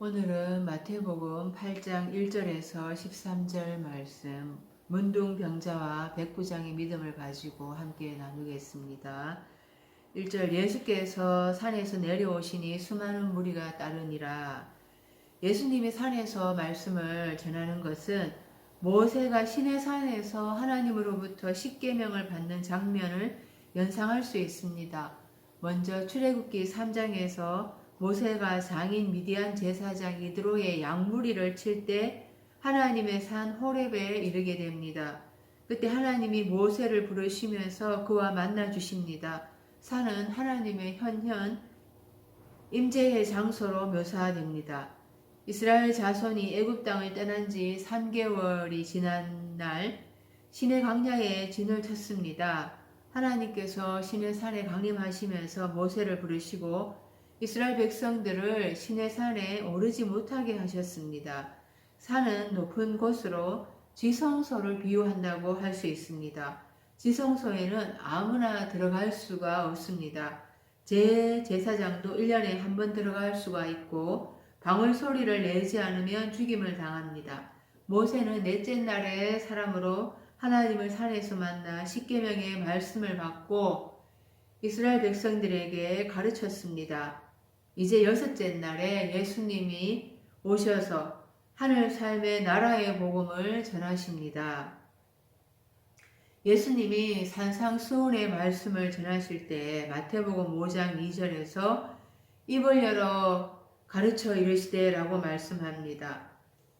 오늘은 마태복음 8장 1절에서 13절 말씀, 문둥병자와 백부장의 믿음을 가지고 함께 나누겠습니다. 1절 예수께서 산에서 내려오시니 수많은 무리가 따르니라. 예수님이 산에서 말씀을 전하는 것은 모세가 시내산에서 하나님으로부터 십계명을 받는 장면을 연상할 수 있습니다. 먼저 출애굽기 3장에서 모세가 장인 미디안 제사장 이드로의 양무리를 칠 때 하나님의 산 호렙에 이르게 됩니다. 그때 하나님이 모세를 부르시면서 그와 만나 주십니다. 산은 하나님의 현현 임재의 장소로 묘사됩니다. 이스라엘 자손이 애굽 땅을 떠난 지 3개월이 지난 날 시내 광야에 진을 쳤습니다. 하나님께서 시내 산에 강림하시면서 모세를 부르시고 이스라엘 백성들을 시내 산에 오르지 못하게 하셨습니다. 산은 높은 곳으로 지성소를 비유한다고 할 수 있습니다. 지성소에는 아무나 들어갈 수가 없습니다. 제사장도 1년에 한 번 들어갈 수가 있고 방울 소리를 내지 않으면 죽임을 당합니다. 모세는 넷째 날에 사람으로 하나님을 산에서 만나 십계명의 말씀을 받고 이스라엘 백성들에게 가르쳤습니다. 이제 여섯째 날에 예수님이 오셔서 하늘 삶의 나라의 복음을 전하십니다. 예수님이 산상수훈의 말씀을 전하실 때 마태복음 5장 2절에서 입을 열어 가르쳐 이르시되 라고 말씀합니다.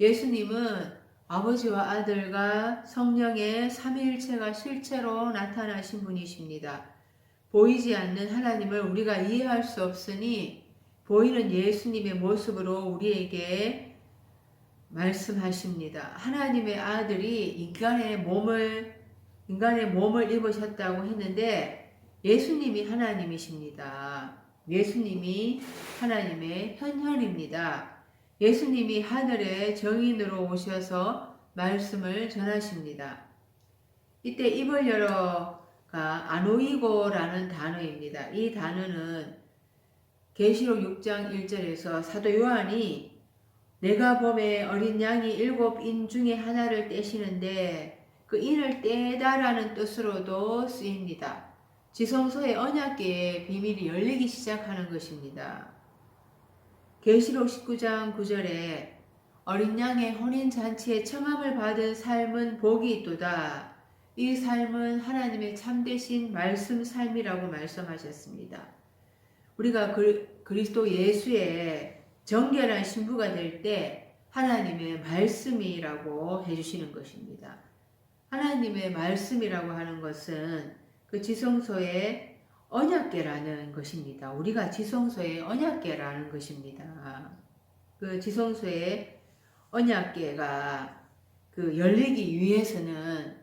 예수님은 아버지와 아들과 성령의 삼위일체가 실체로 나타나신 분이십니다. 보이지 않는 하나님을 우리가 이해할 수 없으니 보이는 예수님의 모습으로 우리에게 말씀하십니다. 하나님의 아들이 인간의 몸을 입으셨다고 했는데 예수님이 하나님이십니다. 예수님이 하나님의 현현입니다. 예수님이 하늘의 정인으로 오셔서 말씀을 전하십니다. 이때 입을 열어가 아노이고라는 단어입니다. 이 단어는 계시록 6장 1절에서 사도 요한이 내가 봄에 어린 양이 7인 중에 하나를 떼시는데 그 인을 떼다라는 뜻으로도 쓰입니다. 지성소의 언약궤의 비밀이 열리기 시작하는 것입니다. 계시록 19장 9절에 어린 양의 혼인잔치에 청함을 받은 삶은 복이 있도다. 이 삶은 하나님의 참되신 말씀 삶이라고 말씀하셨습니다. 우리가 그리스도 예수의 정결한 신부가 될 때 하나님의 말씀이라고 해주시는 것입니다. 하나님의 말씀이라고 하는 것은 그 지성소의 언약궤라는 것입니다. 우리가 지성소의 언약궤라는 것입니다. 그 지성소의 언약궤가 열리기 위해서는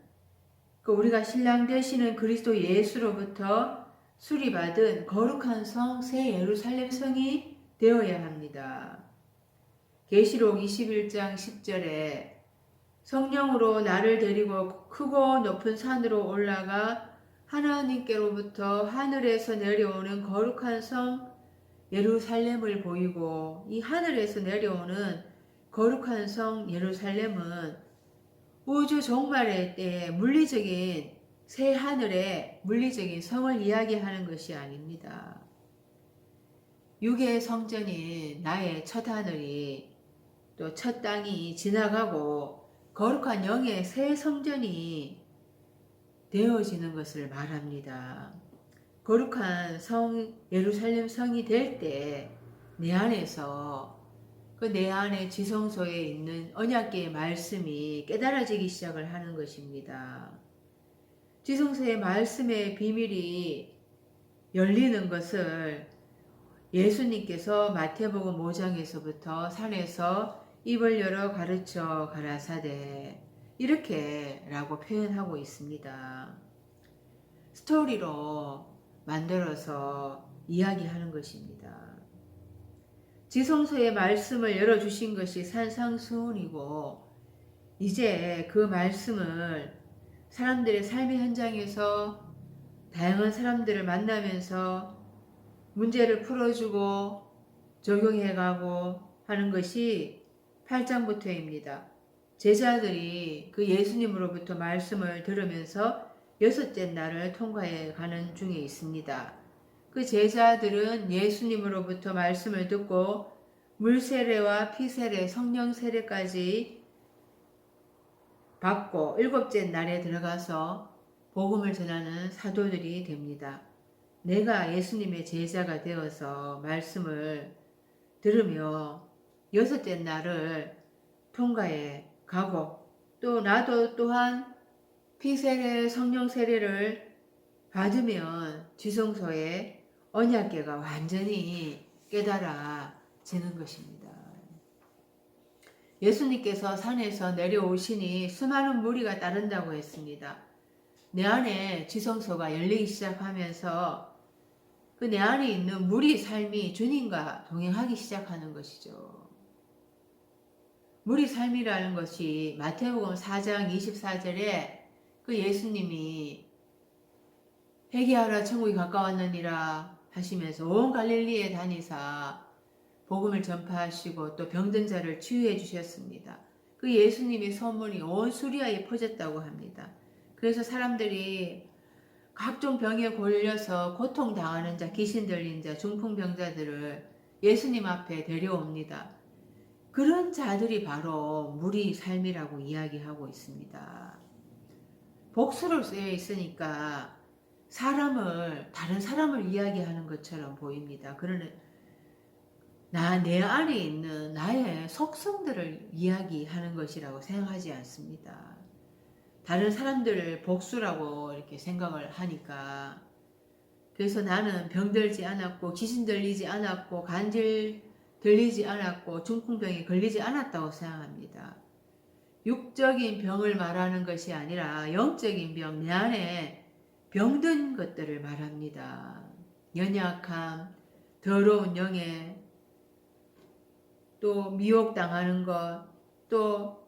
우리가 신랑 되시는 그리스도 예수로부터 수리받은 거룩한 성 새 예루살렘 성이 되어야 합니다. 계시록 21장 10절에 성령으로 나를 데리고 크고 높은 산으로 올라가 하나님께로부터 하늘에서 내려오는 거룩한 성 예루살렘을 보이고, 이 하늘에서 내려오는 거룩한 성 예루살렘은 우주 종말의 때에 물리적인 새 하늘의 물리적인 성을 이야기하는 것이 아닙니다. 육의 성전인 나의 첫 하늘이 또 첫 땅이 지나가고 거룩한 영의 새 성전이 되어지는 것을 말합니다. 거룩한 성 예루살렘 성이 될 때 내 안에서 내 안에 지성소에 있는 언약궤의 말씀이 깨달아지기 시작을 하는 것입니다. 지성소의 말씀의 비밀이 열리는 것을 예수님께서 마태복음 5장에서부터 산에서 입을 열어 가르쳐 가라사대 이렇게 라고 표현하고 있습니다. 스토리로 만들어서 이야기하는 것입니다. 지성소의 말씀을 열어주신 것이 산상수훈이고, 이제 그 말씀을 사람들의 삶의 현장에서 다양한 사람들을 만나면서 문제를 풀어주고 적용해가고 하는 것이 8장부터입니다. 제자들이 그 예수님으로부터 말씀을 들으면서 여섯째 날을 통과해 가는 중에 있습니다. 그 제자들은 예수님으로부터 말씀을 듣고 물세례와 피세례, 성령 세례까지 받고 일곱째 날에 들어가서 복음을 전하는 사도들이 됩니다. 내가 예수님의 제자가 되어서 말씀을 들으며 여섯째 날을 통과해 가고 또 나도 또한 피세례, 성령 세례를 받으면 지성소의 언약궤가 완전히 깨달아지는 것입니다. 예수님께서 산에서 내려오시니 수많은 무리가 따른다고 했습니다. 내 안에 지성소가 열리기 시작하면서 그 내 안에 있는 무리 삶이 주님과 동행하기 시작하는 것이죠. 무리 삶이라는 것이 마태복음 4장 24절에 그 예수님이 회개하라 천국이 가까웠느니라 하시면서 온 갈릴리에 다니사 복음을 전파하시고 또 병든 자를 치유해 주셨습니다. 그 예수님의 소문이 온 수리아에 퍼졌다고 합니다. 그래서 사람들이 각종 병에 걸려서 고통당하는 자, 귀신 들린 자, 중풍병자들을 예수님 앞에 데려옵니다. 그런 자들이 바로 무리 삶이라고 이야기하고 있습니다. 복수로 쓰여 있으니까 다른 사람을 이야기하는 것처럼 보입니다. 그러나 내 안에 있는 나의 속성들을 이야기하는 것이라고 생각하지 않습니다. 다른 사람들을 복수라고 이렇게 생각을 하니까 그래서 나는 병들지 않았고 귀신 들리지 않았고 간질 들리지 않았고 중풍병에 걸리지 않았다고 생각합니다. 육적인 병을 말하는 것이 아니라 영적인 병, 내 안에 병든 것들을 말합니다. 연약함, 더러운 영에 또 미혹당하는 것, 또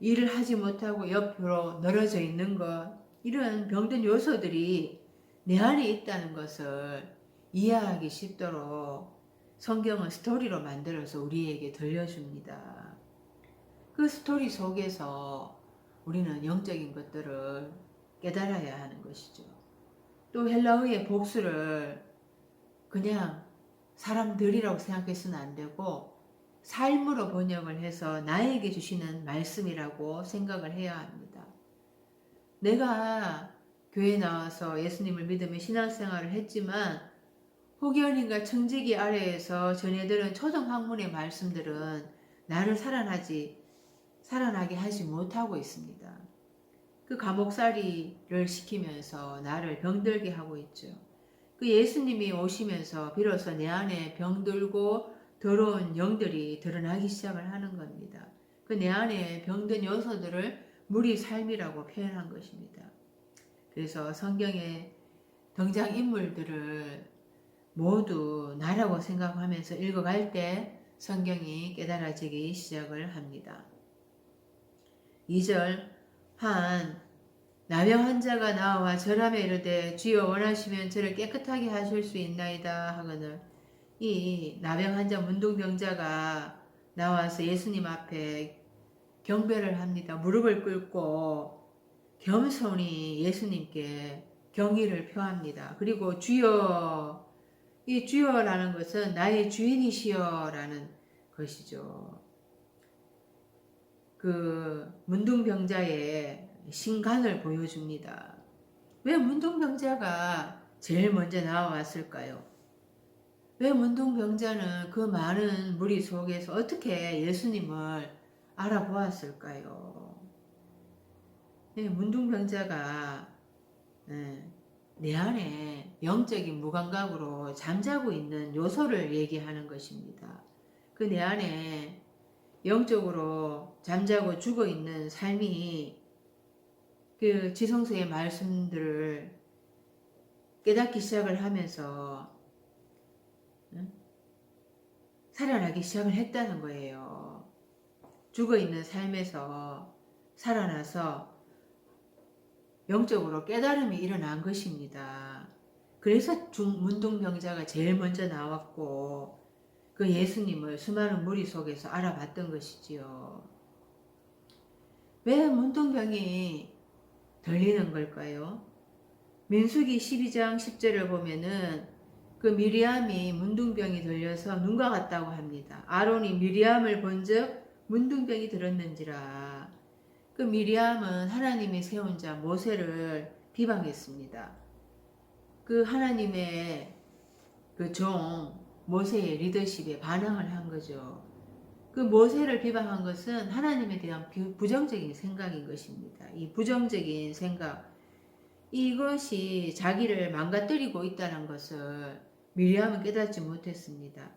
일을 하지 못하고 옆으로 늘어져 있는 것, 이런 병든 요소들이 내 안에 있다는 것을 이해하기 쉽도록 성경은 스토리로 만들어서 우리에게 들려줍니다. 그 스토리 속에서 우리는 영적인 것들을 깨달아야 하는 것이죠. 또 헬라어의 복수를 그냥 사람들이라고 생각해서는 안 되고 삶으로 번역을 해서 나에게 주시는 말씀이라고 생각을 해야 합니다. 내가 교회 나와서 예수님을 믿으며 신앙생활을 했지만 혹여인가 청지기 아래에서 전해들은 초등학문의 말씀들은 나를 살아나게 하지 못하고 있습니다. 그 감옥살이를 시키면서 나를 병들게 하고 있죠. 그 예수님이 오시면서 비로소 내 안에 병들고 더러운 영들이 드러나기 시작을 하는 겁니다. 그 내 안에 병든 요소들을 무리 삶이라고 표현한 것입니다. 그래서 성경의 등장인물들을 모두 나라고 생각하면서 읽어갈 때 성경이 깨달아지기 시작을 합니다. 2절 한 나병 환자가 나와 절하며 이르되 주여 원하시면 저를 깨끗하게 하실 수 있나이다 하거늘 이 나병 환자 문둥병자가 나와서 예수님 앞에 경배를 합니다. 무릎을 꿇고 겸손히 예수님께 경의를 표합니다. 그리고 주여, 이 주여라는 것은 나의 주인이시여라는 것이죠. 그 문둥병자의 신간을 보여줍니다. 왜 문둥병자가 제일 먼저 나와왔을까요? 왜 문둥병자는 그 많은 무리 속에서 어떻게 예수님을 알아보았을까요? 네, 문둥병자가 내 안에 영적인 무감각으로 잠자고 있는 요소를 얘기하는 것입니다. 그 내 안에 영적으로 잠자고 죽어 있는 삶이 그 지성서의 말씀들을 깨닫기 시작을 하면서 살아나기 시작을 했다는 거예요. 죽어 있는 삶에서 살아나서 영적으로 깨달음이 일어난 것입니다. 그래서 문둥병자가 제일 먼저 나왔고 그 예수님을 수많은 무리 속에서 알아봤던 것이지요. 왜 문둥병이 들리는 걸까요? 민수기 12장 10절을 보면은 그 미리암이 문둥병이 들려서 눈과 같다고 합니다. 아론이 미리암을 본즉 문둥병이 들었는지라. 그 미리암은 하나님이 세운 자 모세를 비방했습니다. 그 하나님의 그 종 모세의 리더십에 반항을 한 거죠. 그 모세를 비방한 것은 하나님에 대한 부정적인 생각인 것입니다. 이 부정적인 생각, 이것이 자기를 망가뜨리고 있다는 것을 미리암은 깨닫지 못했습니다.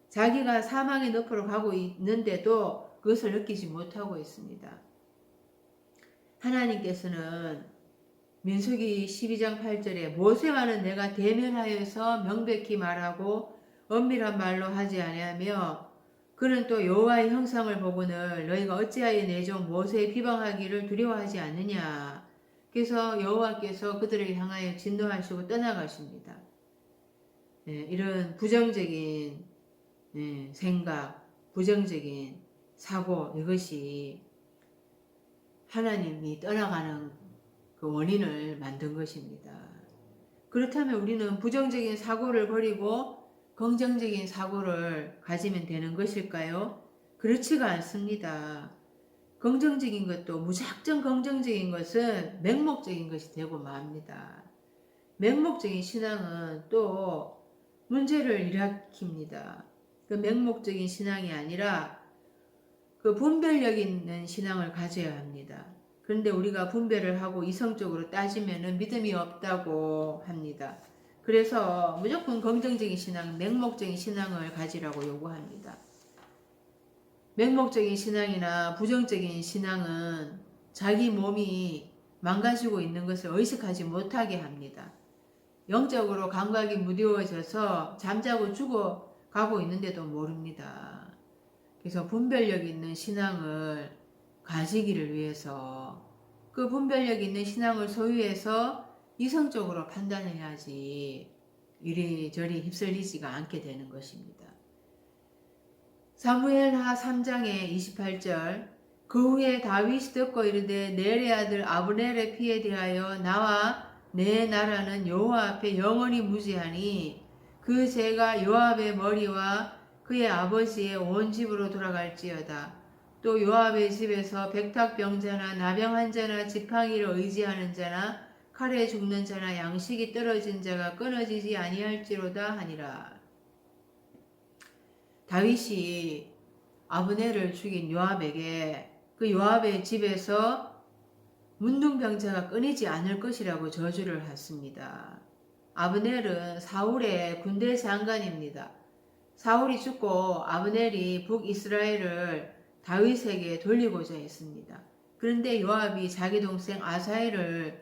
자기가 사망의 늪으로 가고 있는데도 그것을 느끼지 못하고 있습니다. 하나님께서는 민수기 12장 8절에 모세와는 내가 대면하여서 명백히 말하고 엄밀한 말로 하지 아니하며 그는 또 여호와의 형상을 보고는 너희가 어찌하여 내 종 모세의 비방하기를 두려워하지 않느냐. 그래서 여호와께서 그들을 향하여 진노하시고 떠나가십니다. 이런 부정적인 생각, 부정적인 사고, 이것이 하나님이 떠나가는 그 원인을 만든 것입니다. 그렇다면 우리는 부정적인 사고를 버리고 긍정적인 사고를 가지면 되는 것일까요? 그렇지가 않습니다. 긍정적인 것도 무작정 긍정적인 것은 맹목적인 것이 되고 맙니다. 맹목적인 신앙은 또 문제를 일으킵니다. 그 맹목적인 신앙이 아니라 그 분별력 있는 신앙을 가져야 합니다. 그런데 우리가 분별을 하고 이성적으로 따지면 믿음이 없다고 합니다. 그래서 무조건 긍정적인 신앙, 맹목적인 신앙을 가지라고 요구합니다. 맹목적인 신앙이나 부정적인 신앙은 자기 몸이 망가지고 있는 것을 의식하지 못하게 합니다. 영적으로 감각이 무뎌져서 잠자고 죽어가고 있는데도 모릅니다. 그래서 분별력 있는 신앙을 가지기를 위해서 그 분별력 있는 신앙을 소유해서 이성적으로 판단해야지 이리저리 휩쓸리지가 않게 되는 것입니다. 사무엘하 3장의 28절 그 후에 다윗이 듣고 이르되 넬의 아들 아브넬의 피에 대하여 나와 내 나라는 여호와 앞에 영원히 무지하니 그 죄가 요압의 머리와 그의 아버지의 온 집으로 돌아갈지어다. 또 요압의 집에서 백탁병자나 나병 환자나 지팡이를 의지하는 자나 칼에 죽는 자나 양식이 떨어진 자가 끊어지지 아니할지로다 하니라. 다윗이 아브넬을 죽인 요압에게 그 요압의 집에서 문둥병자가 끊이지 않을 것이라고 저주를 했습니다. 아브넬은 사울의 군대 장관입니다. 사울이 죽고 아브넬이 북이스라엘을 다윗에게 돌리고자 했습니다. 그런데 요압이 자기 동생 아사엘을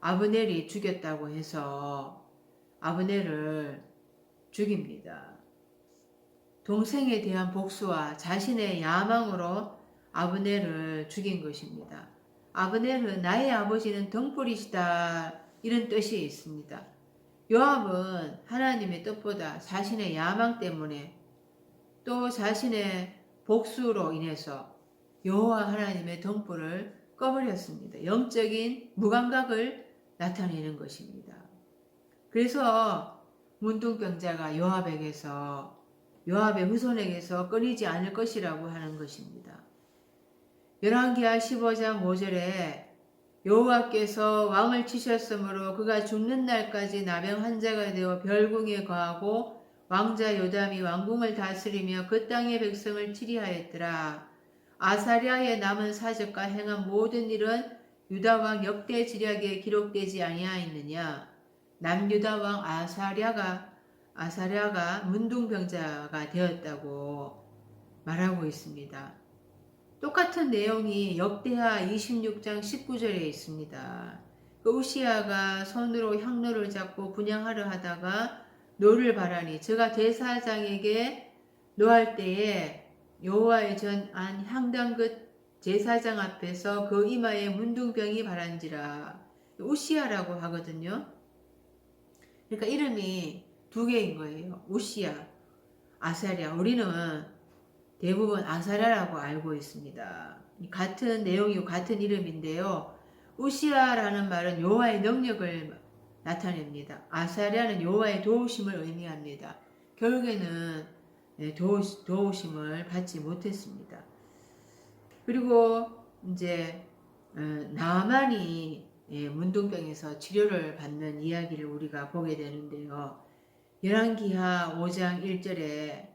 아브넬이 죽였다고 해서 아브넬을 죽입니다. 동생에 대한 복수와 자신의 야망으로 아브넬을 죽인 것입니다. 아브넬은 나의 아버지는 등불이시다 이런 뜻이 있습니다. 요압은 하나님의 뜻보다 자신의 야망 때문에 또 자신의 복수로 인해서 여호와 하나님의 등불을 꺼버렸습니다. 영적인 무감각을 나타내는 것입니다. 그래서 문둥병자가 요압의 후손에게서 끊이지 않을 것이라고 하는 것입니다. 열왕기하 15장 5절에 여호와께서 왕을 치셨으므로 그가 죽는 날까지 나병 환자가 되어 별궁에 거하고 왕자 요담이 왕궁을 다스리며 그 땅의 백성을 치리하였더라. 아사랴의 남은 사적과 행한 모든 일은 유다왕 역대 지략에 기록되지 아니하였느냐. 남유다왕 아사랴가 문둥병자가 되었다고 말하고 있습니다. 똑같은 내용이 역대하 26장 19절에 있습니다. 그 우시아가 손으로 향로를 잡고 분향하려 하다가 노를 바라니 저가 제사장에게 노할 때에 여호와의 전안 향단 끝 제사장 앞에서 그 이마에 문둥병이 바란지라. 우시아라고 하거든요. 그러니까 이름이 두 개인 거예요. 우시아. 아사랴. 우리는 대부분 아사랴라고 알고 있습니다. 같은 내용이고 같은 이름인데요. 우시아라는 말은 여호와의 능력을 나타냅니다. 아사랴는 여호와의 도우심을 의미합니다. 결국에는 도우심을 받지 못했습니다. 그리고 이제 나아만이 문둥병에서 치료를 받는 이야기를 우리가 보게 되는데요. 열왕기하 5장 1절에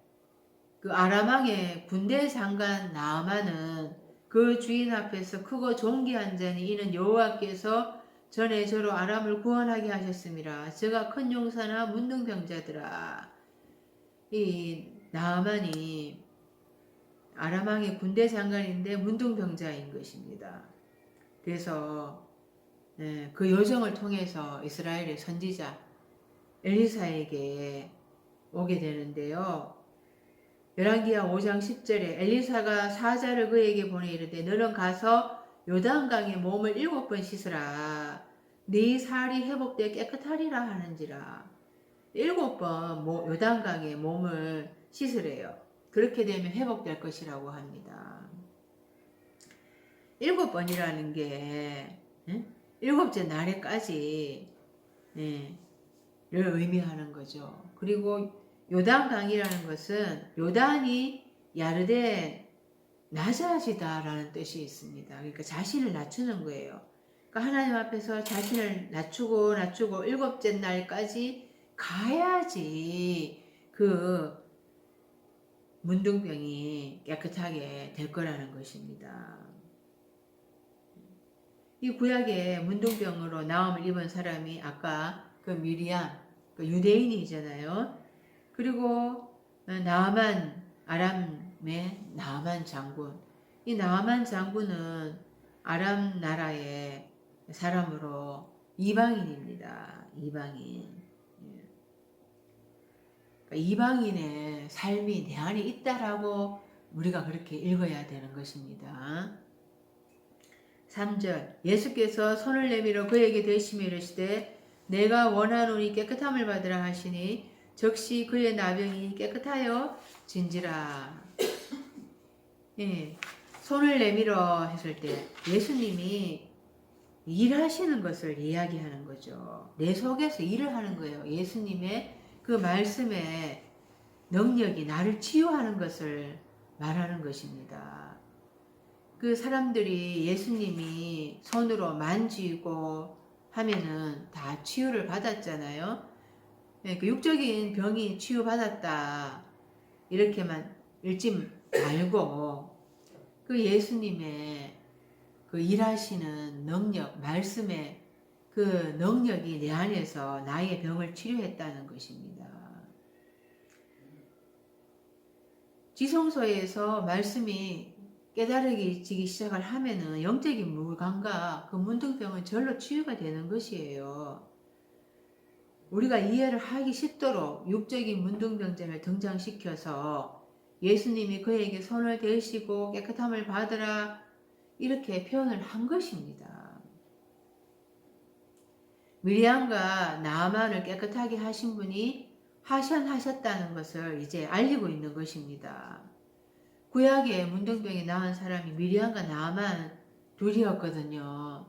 그 아람왕의 군대 장관 나아만은 그 주인 앞에서 크고 존귀한 자니 이는 여호와께서 전에 저로 아람을 구원하게 하셨음이라. 저가 큰 용사나 문둥병자들아. 이 나아만이 아람왕의 군대 장관인데 문둥병자인 것입니다. 그래서 그 여정을 통해서 이스라엘의 선지자 엘리사에게 오게 되는데요. 열왕기하 5장 10절에 엘리사가 사자를 그에게 보내 이르되 너는 가서 요단강에 몸을 7번 씻으라. 네 살이 회복되어 깨끗하리라 하는지라. 7번 요단강에 몸을 씻으래요. 그렇게 되면 회복될 것이라고 합니다. 7번이라는 게 7째 날에까지 를 의미하는 거죠. 그리고 요단강이라는 것은 요단이 야르덴 낮아지다라는 뜻이 있습니다. 그러니까 자신을 낮추는 거예요. 그러니까 하나님 앞에서 자신을 낮추고 7째 날까지 가야지 그 문둥병이 깨끗하게 될 거라는 것입니다. 이 구약에 문둥병으로 나음을 입은 사람이 아까 그 미리암, 그 유대인이잖아요. 그리고 나아만, 아람의 나아만 장군. 이 나아만 장군은 아람 나라의 사람으로 이방인입니다. 이방인. 그러니까 이방인의 삶이 내 안에 있다라고 우리가 그렇게 읽어야 되는 것입니다. 3절 예수께서 손을 내밀어 그에게 대시며 이르시되 내가 원하노니 깨끗함을 받으라 하시니 즉시 그의 나병이 깨끗하여 진지라. 손을 내밀어 했을 때 예수님이 일하시는 것을 이야기하는 거죠. 내 속에서 일을 하는 거예요. 예수님의 그 말씀의 능력이 나를 치유하는 것을 말하는 것입니다. 그 사람들이 예수님이 손으로 만지고 하면은 다 치유를 받았잖아요. 그 육적인 병이 치유받았다 이렇게만 읽지 말고 그 예수님의 그 일하시는 능력, 말씀의 그 능력이 내 안에서 나의 병을 치료했다는 것입니다. 지성소에서 말씀이 깨달아지기 시작을 하면은 영적인 물감과 그 문둥병은 절로 치유가 되는 것이에요. 우리가 이해를 하기 쉽도록 육적인 문둥병자를 등장시켜서 예수님이 그에게 손을 대시고 깨끗함을 받으라 이렇게 표현을 한 것입니다. 미리암과 나아만을 깨끗하게 하신 분이 하셨다는 것을 이제 알리고 있는 것입니다. 구약에 문둥병이 나은 사람이 미리암과 나아만 둘이었거든요.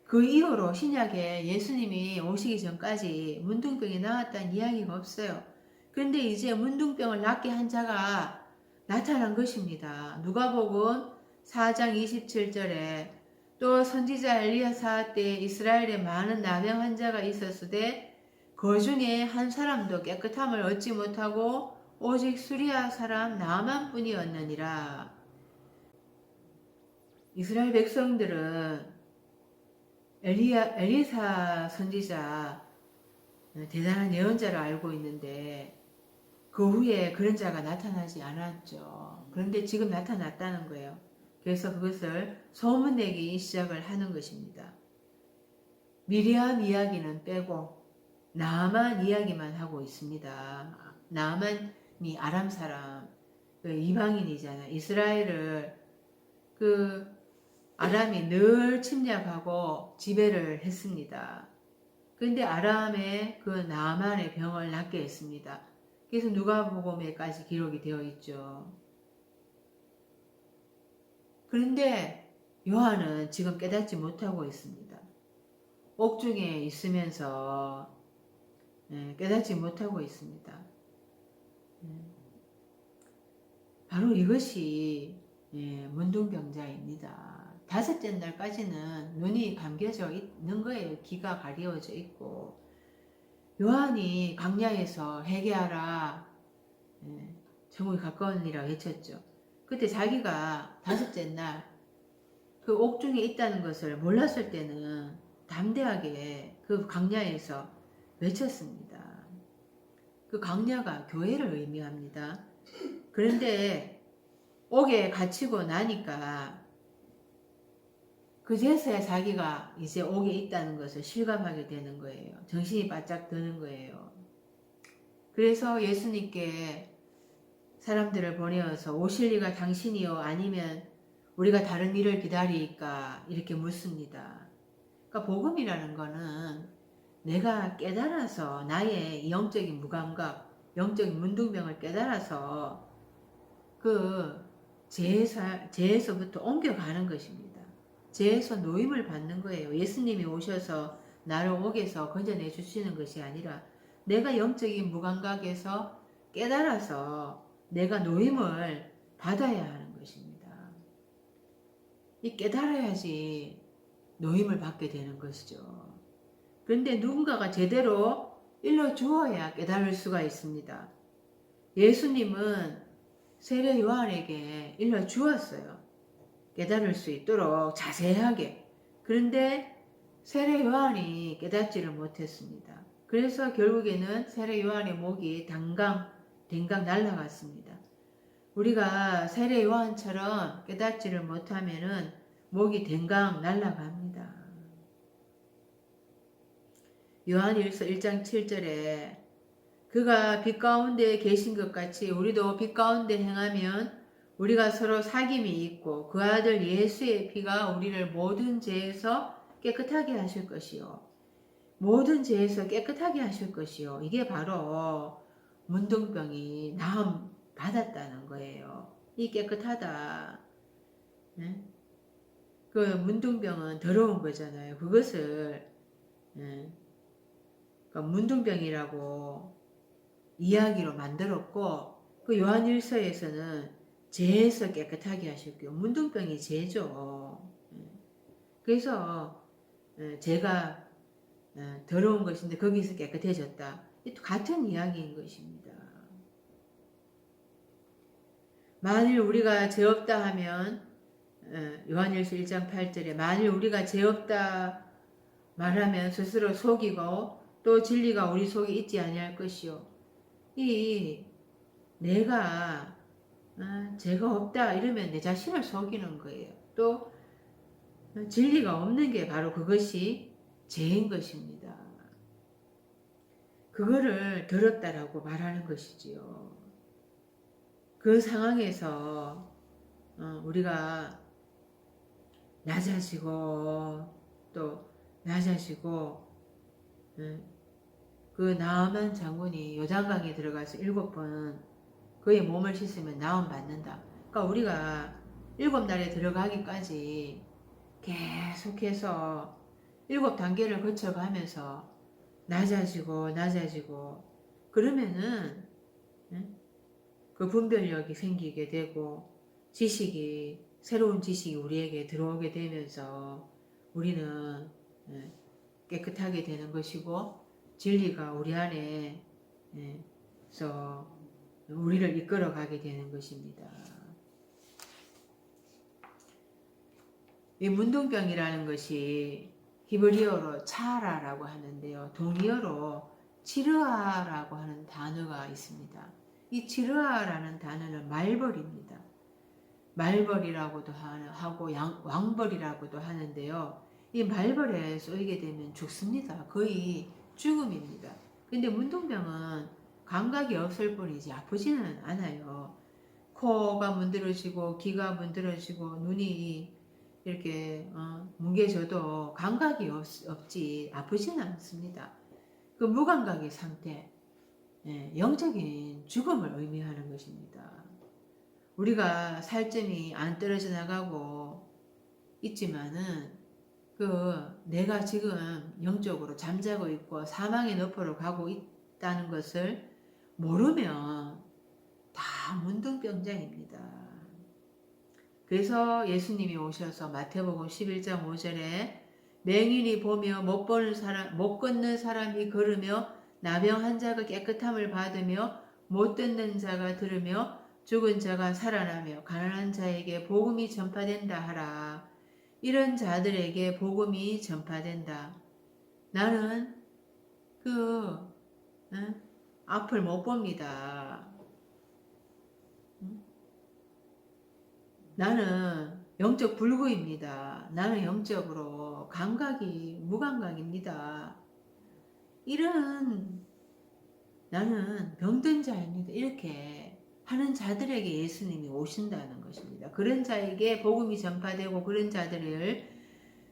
그 이후로 신약에 예수님이 오시기 전까지 문둥병이 나았다는 이야기가 없어요. 그런데 이제 문둥병을 낫게 한 자가 나타난 것입니다. 누가복음 4장 27절에 또 선지자 엘리야사 때 이스라엘에 많은 나병 환자가 있었으되 그 중에 한 사람도 깨끗함을 얻지 못하고 오직 수리아 사람 나만 뿐이었느니라. 이스라엘 백성들은 엘리사 선지자 대단한 예언자를 알고 있는데 그 후에 그런 자가 나타나지 않았죠. 그런데 지금 나타났다는 거예요. 그래서 그것을 소문내기 시작을 하는 것입니다. 미리암 이야기는 빼고 나아만 이야기만 하고 있습니다. 나아만이 아람 사람, 그 이방인이잖아요. 이스라엘을 그 아람이 늘 침략하고 지배를 했습니다. 그런데 아람의 그 나아만의 병을 낫게 했습니다. 그래서 누가복음에까지 기록이 되어 있죠. 그런데 요한은 지금 깨닫지 못하고 있습니다. 옥중에 있으면서 깨닫지 못하고 있습니다. 바로 이것이 문둥병자입니다. 다섯째 날까지는 눈이 감겨져 있는 거예요. 귀가 가려워져 있고. 요한이 광야에서 회개하라, 천국에 가까운 이라 외쳤죠. 그때 자기가 다섯째 날 그 옥중에 있다는 것을 몰랐을 때는 담대하게 그 광야에서 외쳤습니다. 그 광야가 교회를 의미합니다. 그런데 옥에 갇히고 나니까 그제서야 자기가 이제 옥에 있다는 것을 실감하게 되는 거예요. 정신이 바짝 드는 거예요. 그래서 예수님께 사람들을 보내어서 오실 리가 당신이요 아니면 우리가 다른 일을 기다리까 이렇게 묻습니다. 그러니까 복음이라는 거는 내가 깨달아서 나의 영적인 무감각, 영적인 문둥병을 깨달아서 그 죄에서부터 옮겨가는 것입니다. 죄에서 노임을 받는 거예요. 예수님이 오셔서 나를 옥에서 건져내 주시는 것이 아니라 내가 영적인 무감각에서 깨달아서 내가 노임을 받아야 하는 것입니다. 이 깨달아야지 노임을 받게 되는 것이죠. 그런데 누군가가 제대로 일러주어야 깨달을 수가 있습니다. 예수님은 세례 요한에게 일러주었어요. 깨달을 수 있도록 자세하게. 그런데 세례 요한이 깨닫지를 못했습니다. 그래서 결국에는 세례 요한의 목이 댕강 날아갔습니다. 우리가 세례 요한처럼 깨닫지를 못하면은 목이 댕강 날아갑니다. 요한일서 1장 7절에 그가 빛 가운데 계신 것 같이 우리도 빛 가운데 행하면 우리가 서로 사귐이 있고 그 아들 예수의 피가 우리를 모든 죄에서 깨끗하게 하실 것이요. 모든 죄에서 깨끗하게 하실 것이요. 이게 바로 문둥병이 나음 받았다는 거예요. 이 깨끗하다. 네? 그 문둥병은 더러운 거잖아요. 그것을 그러니까 문둥병이라고 이야기로 만들었고 그 요한일서에서는 죄에서 깨끗하게 하셨고요. 문둥병이 죄죠. 그래서 죄가 더러운 것인데 거기서 깨끗해졌다. 같은 이야기인 것입니다. 만일 우리가 죄 없다 하면 요한일서 1장 8절에 만일 우리가 죄 없다 말하면 스스로 속이고 또 진리가 우리 속에 있지 아니할 것이요. 이 내가 죄가 없다 이러면 내 자신을 속이는 거예요. 또 진리가 없는 게 바로 그것이 죄인 것입니다. 그거를 들었다라고 말하는 것이지요. 그 상황에서 우리가 낮아지고 또 낮아지고 그 나아만 장군이 요단강에 들어가서 7번 그의 몸을 씻으면 나음 받는다. 그러니까 우리가 7날에 들어가기까지 계속해서 7단계를 거쳐가면서 낮아지고 그러면은 그 분별력이 생기게 되고 새로운 지식이 우리에게 들어오게 되면서 우리는 깨끗하게 되는 것이고 진리가 우리 안에서 우리를 이끌어가게 되는 것입니다. 이 문둥병이라는 것이 히브리어로 차라라고 하는데요. 동의어로 치르아라고 하는 단어가 있습니다. 이 치르아라는 단어는 말벌입니다. 말벌이라고도 하고 왕벌이라고도 하는데요. 이 말벌에 쏘이게 되면 죽습니다. 거의 죽음입니다. 근데 문둥병은 감각이 없을 뿐이지 아프지는 않아요. 코가 문드러지고 귀가 문드러지고 눈이 이렇게 뭉개져도 감각이 없지 아프지는 않습니다. 그 무감각의 상태. 영적인 죽음을 의미하는 것입니다. 우리가 살점이 안 떨어져 나가고 있지만은 내가 지금 영적으로 잠자고 있고 사망의 너포로 가고 있다는 것을 모르면 다 문둥병자입니다. 그래서 예수님이 오셔서 마태복음 11장 5절에 맹인이 보며 못 걷는 사람이 걸으며 나병 환자가 깨끗함을 받으며 못 듣는 자가 들으며 죽은 자가 살아나며 가난한 자에게 복음이 전파된다 하라. 이런 자들에게 복음이 전파된다. 나는 앞을 못 봅니다. 나는 영적 불구입니다. 나는 영적으로 감각이 무감각입니다. 이런 나는 병든 자입니다. 이렇게 하는 자들에게 예수님이 오신다는 것입니다. 그런 자에게 복음이 전파되고 그런 자들을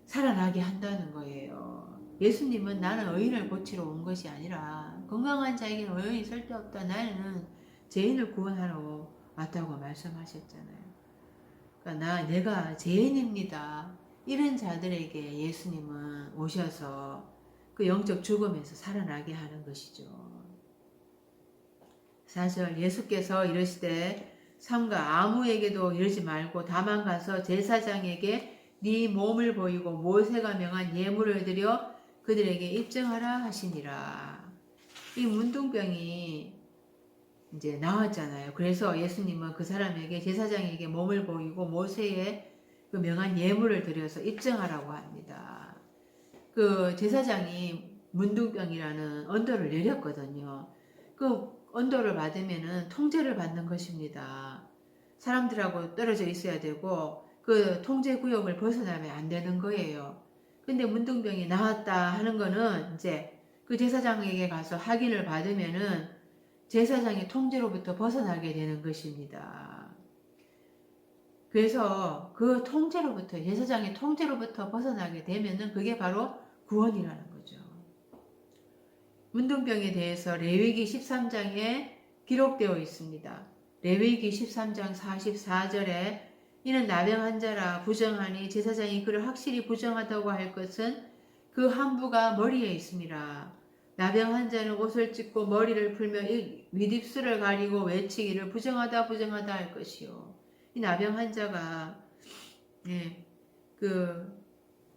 살아나게 한다는 거예요. 예수님은 나는 의인을 고치러 온 것이 아니라 건강한 자에게는 의인이 쓸데없다. 나는 죄인을 구원하러 왔다고 말씀하셨잖아요. 그러니까 내가 죄인입니다. 이런 자들에게 예수님은 오셔서 그 영적 죽음에서 살아나게 하는 것이죠. 4절 예수께서 이르시되 삼가 아무에게도 이르지 말고 다만 가서 제사장에게 네 몸을 보이고 모세가 명한 예물을 드려 그들에게 입증하라 하시니라. 이 문둥병이 이제 나왔잖아요. 그래서 예수님은 그 사람에게 제사장에게 몸을 보이고 모세의 그 명한 예물을 드려서 입증하라고 합니다. 그 제사장이 문둥병이라는 언도를 내렸거든요. 그 언도를 받으면은 통제를 받는 것입니다. 사람들하고 떨어져 있어야 되고 그 통제 구역을 벗어나면 안 되는 거예요. 근데 문둥병이 나왔다 하는 거는 이제 그 제사장에게 가서 확인을 받으면은 제사장의 통제로부터 벗어나게 되는 것입니다. 그래서 그 통제로부터 제사장의 통제로부터 벗어나게 되면은 그게 바로 구원이라는 거죠. 문둥병에 대해서 레위기 13장에 기록되어 있습니다. 레위기 13장 44절에 이는 나병 환자라 부정하니 제사장이 그를 확실히 부정하다고 할 것은 그 함부가 머리에 있음이라. 나병 환자는 옷을 찢고 머리를 풀며 윗입술을 가리고 외치기를 부정하다 부정하다 할 것이요. 이 나병 환자가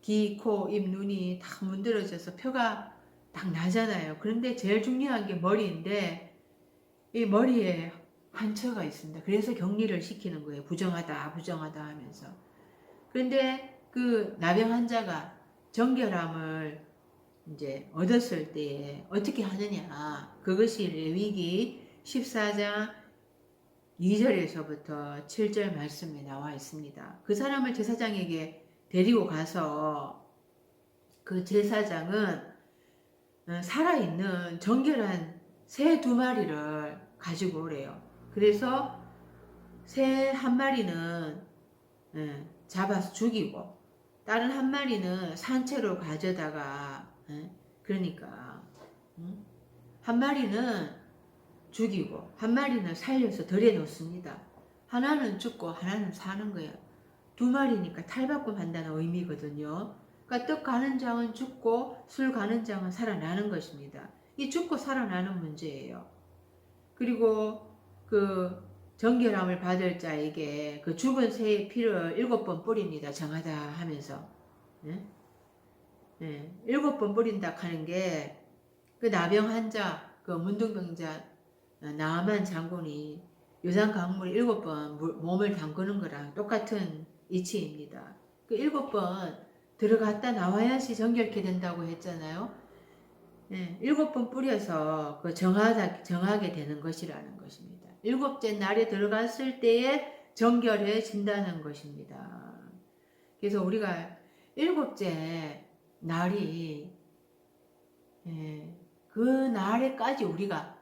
귀, 코, 입, 눈이 다 문드러져서 표가 딱 나잖아요. 그런데 제일 중요한 게 머리인데 이 머리에 환처가 있습니다. 그래서 격리를 시키는 거예요. 부정하다 부정하다 하면서. 그런데 그 나병 환자가 정결함을 이제 얻었을 때에 어떻게 하느냐, 그것이 레위기 14장 2절에서부터 7절 말씀에 나와 있습니다. 그 사람을 제사장에게 데리고 가서 그 제사장은 살아있는 정결한 새 2마리를 가지고 오래요. 그래서 새 1마리는 잡아서 죽이고 다른 1마리는 산채로 가져다가 그러니까 1마리는 죽이고 1마리는 살려서 덜에 놓습니다. 하나는 죽고 하나는 사는 거예요. 2마리니까 탈바꿈한다는 의미거든요. 그러니까 떡 가는 장은 죽고 술 가는 장은 살아나는 것입니다. 이 죽고 살아나는 문제예요. 그리고 그 정결함을 받을 자에게 그 죽은 새의 피를 7번 뿌립니다. 정하다 하면서. 7번 뿌린다 하는 게 그 나병 환자, 그 문둥병자 나아만 장군이 요단 강물에 7번 몸을 담그는 거랑 똑같은 이치입니다. 그 7번 들어갔다 나와야지 정결케 된다고 했잖아요. 7번 뿌려서 그 정하게 되는 것이라는 것입니다. 7째 날에 들어갔을 때에 정결해진다는 것입니다. 그래서 우리가 7째 날이 그 날에까지 우리가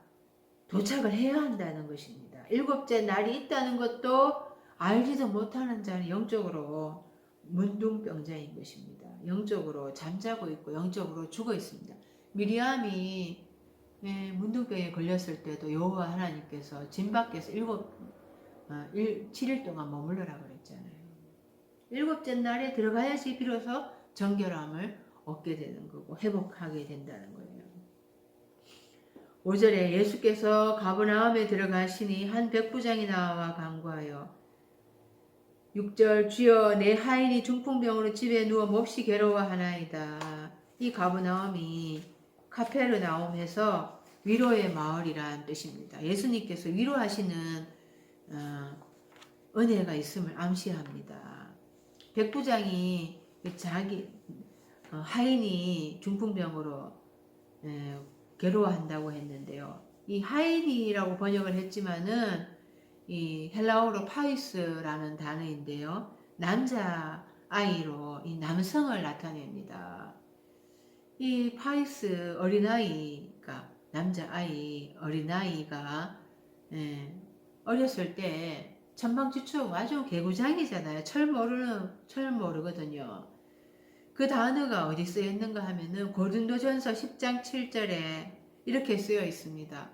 도착을 해야 한다는 것입니다. 7째 날이 있다는 것도 알지도 못하는 자는 영적으로 문둥병자인 것입니다. 영적으로 잠자고 있고 영적으로 죽어 있습니다. 미리암이 예, 문둥병에 걸렸을 때도 여호와 하나님께서 진 밖에서 7일 동안 머물러라 그랬잖아요. 7째 날에 들어가야지 비로소 정결함을 얻게 되는 거고 회복하게 된다는 거예요. 5절에 예수께서 가버나움에 들어가시니 한 백부장이 나와 간구하여 6절 주여 내 하인이 중풍병으로 집에 누워 몹시 괴로워하나이다. 이 가버나움이 카페르나움에서 위로의 마을이란 뜻입니다. 예수님께서 위로하시는 은혜가 있음을 암시합니다. 백부장이 자기 하인이 중풍병으로 괴로워한다고 했는데요. 이 하인이라고 번역을 했지만은 이 헬라어로 파이스라는 단어인데요. 남자 아이로 이 남성을 나타냅니다. 이 파이스 어린아이가 남자 아이 어린아이가 어렸을 때 천방지축 아주 개구장이잖아요. 철 모르거든요. 그 단어가 어디 쓰여 있는가 하면은 고린도전서 10장 7절에 이렇게 쓰여 있습니다.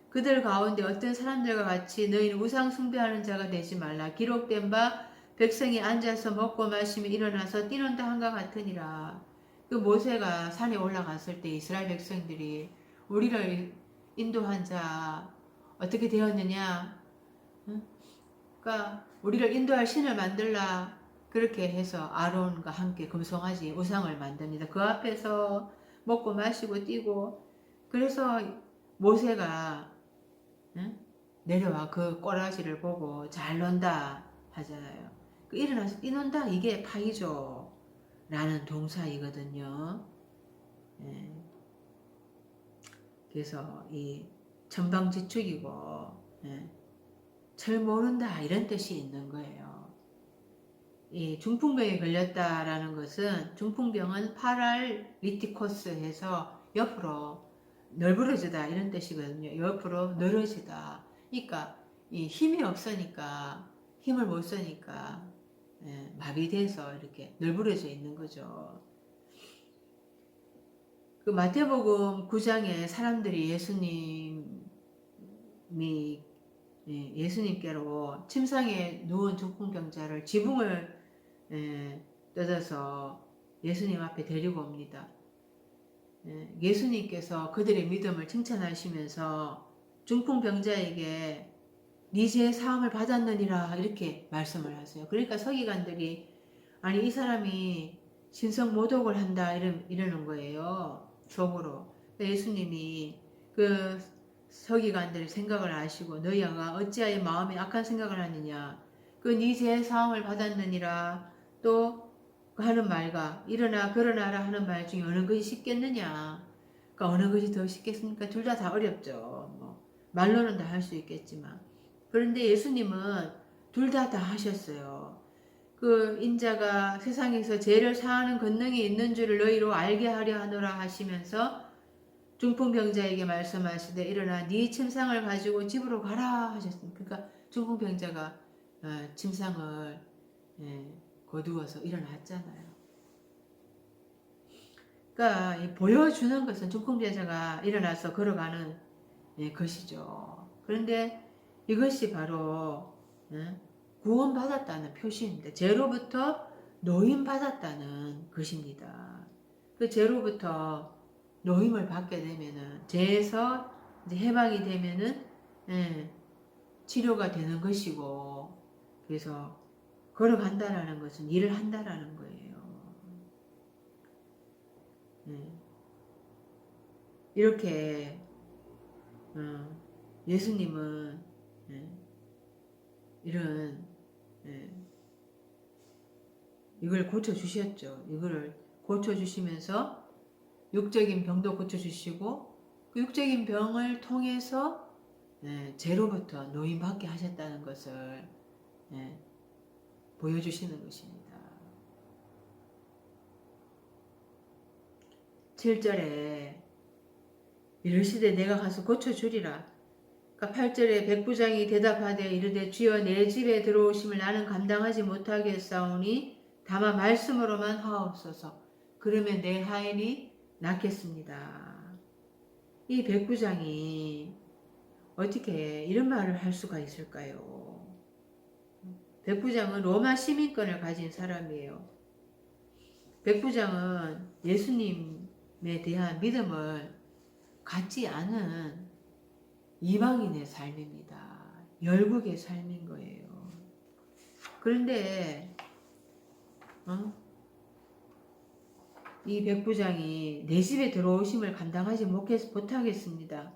그들 가운데 어떤 사람들과 같이 너희는 우상 숭배하는 자가 되지 말라. 기록된 바 백성이 앉아서 먹고 마시며 일어나서 뛰는다 한과 같으니라. 그 모세가 산에 올라갔을 때 이스라엘 백성들이 우리를 인도한 자 어떻게 되었느냐? 그러니까 우리를 인도할 신을 만들라. 그렇게 해서 아론과 함께 금송아지 우상을 만듭니다. 그 앞에서 먹고 마시고 뛰고 그래서 모세가 내려와 그 꼬라지를 보고 잘 논다 하잖아요. 그 일어나서 뛰논다 이게 파이조 라는 동사이거든요. 그래서 이 천방지축이고 철 모른다 이런 뜻이 있는 거예요. 이 중풍병에 걸렸다라는 것은 중풍병은 파랄리티코스 해서 옆으로 널브러지다 이런 뜻이거든요. 옆으로 늘어지다. 그러니까 이 힘이 없으니까 힘을 못 쓰니까 마비돼서 이렇게 널브러져 있는 거죠. 그 마태복음 9장에 사람들이 예수님께로 침상에 누운 중풍병자를 지붕을 뜯어서 예수님 앞에 데리고 옵니다. 예수님께서 그들의 믿음을 칭찬하시면서 중풍병자에게 네 죄의 사함을 받았느니라 이렇게 말씀을 하세요. 그러니까 서기관들이 아니 이 사람이 신성 모독을 한다 이러는 거예요. 속으로. 예수님이 그 서기관들의 생각을 아시고 너희가 어찌하여 마음에 악한 생각을 하느냐 그 네 죄의 사함을 받았느니라 또 하는 말과 일어나 걸어나라 하는 말 중에 어느 것이 쉽겠느냐. 그러니까 어느 것이 더 쉽겠습니까? 둘 다 어렵죠. 뭐 말로는 다 할 수 있겠지만 그런데 예수님은 둘 다 하셨어요. 그 인자가 세상에서 죄를 사하는 권능이 있는 줄을 너희로 알게 하려 하노라 하시면서 중풍병자에게 말씀하시되 일어나 네 침상을 가지고 집으로 가라 하셨습니다. 그러니까 중풍병자가 침상을 거두어서 일어났잖아요. 그러니까 보여주는 것은 중풍병자가 일어나서 걸어가는 것이죠. 그런데 이것이 바로 구원받았다는 표시입니다. 죄로부터 노임받았다는 것입니다. 그 죄로부터 노임을 받게 되면은 죄에서 이제 해방이 되면은 치료가 되는 것이고 그래서 걸어간다라는 것은 일을 한다라는 거예요. 이렇게 예수님은 이런 이걸 고쳐주셨죠. 이거를 고쳐주시면서 육적인 병도 고쳐주시고 그 육적인 병을 통해서 죄로부터 노임받게 하셨다는 것을 보여주시는 것입니다. 7절에 이르시되 내가 가서 고쳐주리라. 그러니까 8절에 백부장이 대답하되 이르되 주여 내 집에 들어오심을 나는 감당하지 못하겠사오니 다만 말씀으로만 하옵소서. 그러면 내 하인이 낫겠습니다. 이 백부장이 어떻게 이런 말을 할 수가 있을까요? 백부장은 로마 시민권을 가진 사람이에요. 백부장은 예수님에 대한 믿음을 갖지 않은 이방인의 삶입니다. 열국의 삶인 거예요. 그런데 이 백부장이 내 집에 들어오심을 감당하지 못하겠습니다.